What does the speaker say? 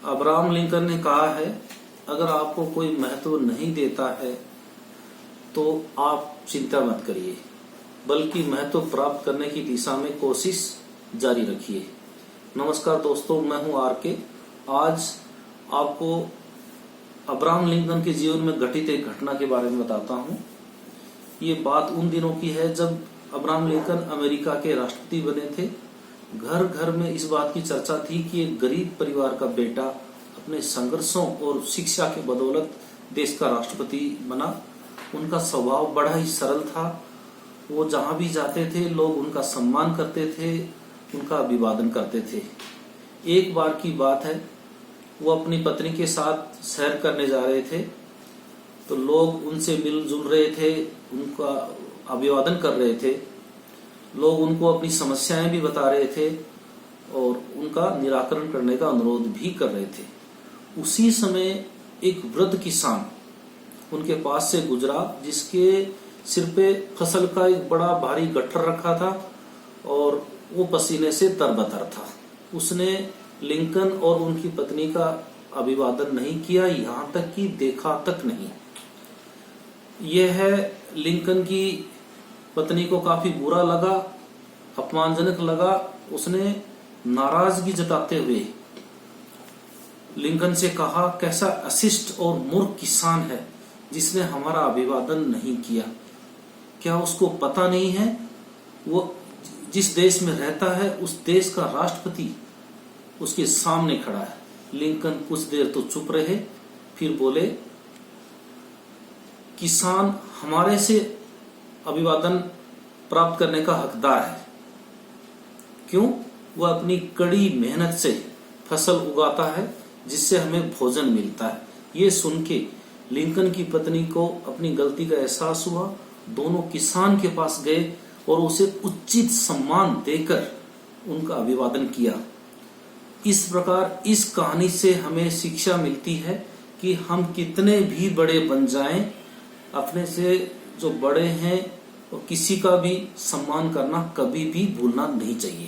Abraham Lincoln ने कहा है, अगर आपको कोई महत्व नहीं देता है तो आप चिंता मत करिए, बल्कि महत्व प्राप्त करने की दिशा में कोशिश जारी रखिए। नमस्कार दोस्तों, मैं हूं आर के। आज आपको अब्राहम लिंकन के जीवन में घटित एक घटना के बारे में बताता हूं। ये बात उन दिनों की है जब अब्राहम लिंकन अमेरिका के राष्ट्रपति बने थे। घर घर में इस बात की चर्चा थी कि एक गरीब परिवार का बेटा अपने संघर्षों और शिक्षा के बदौलत देश का राष्ट्रपति बना। उनका स्वभाव बड़ा ही सरल था। वो जहां भी जाते थे लोग उनका सम्मान करते थे, उनका अभिवादन करते थे। एक बार की बात है, वो अपनी पत्नी के साथ सैर करने जा रहे थे तो लोग उनसे मिलजुल रहे थे, उनका अभिवादन कर रहे थे। लोग उनको अपनी समस्याएं भी बता रहे थे और उनका निराकरण करने का अनुरोध भी कर रहे थे। उसी समय एक वृद्ध किसान उनके पास से गुजरा, जिसके सिर पे फसल का एक बड़ा भारी गट्ठर रखा था और वो पसीने से तरबतर था। उसने लिंकन और उनकी पत्नी का अभिवादन नहीं किया, यहाँ तक कि देखा तक नहीं। यह है लिंकन की पत्नी को काफी बुरा लगा, अपमानजनक लगा। उसने नाराजगी जताते हुए लिंकन से कहा, कैसा अशिष्ट और मूर्ख किसान है जिसने हमारा अभिवादन नहीं किया। क्या उसको पता नहीं है वो जिस देश में रहता है उस देश का राष्ट्रपति उसके सामने खड़ा है। लिंकन कुछ देर तो चुप रहे, फिर बोले, किसान हमारे से अभिवादन प्राप्त करने का हकदार है। क्यों? वह अपनी कड़ी मेहनत से फसल उगाता है जिससे हमें भोजन मिलता है। ये सुन के लिंकन की पत्नी को अपनी गलती का एहसास हुआ। दोनों किसान के पास गए और उसे उचित सम्मान देकर उनका अभिवादन किया। इस प्रकार इस कहानी से हमें शिक्षा मिलती है कि हम कितने भी बड़े बन जाएं, अपने से जो बड़े हैं और किसी का भी सम्मान करना कभी भी भूलना नहीं चाहिए।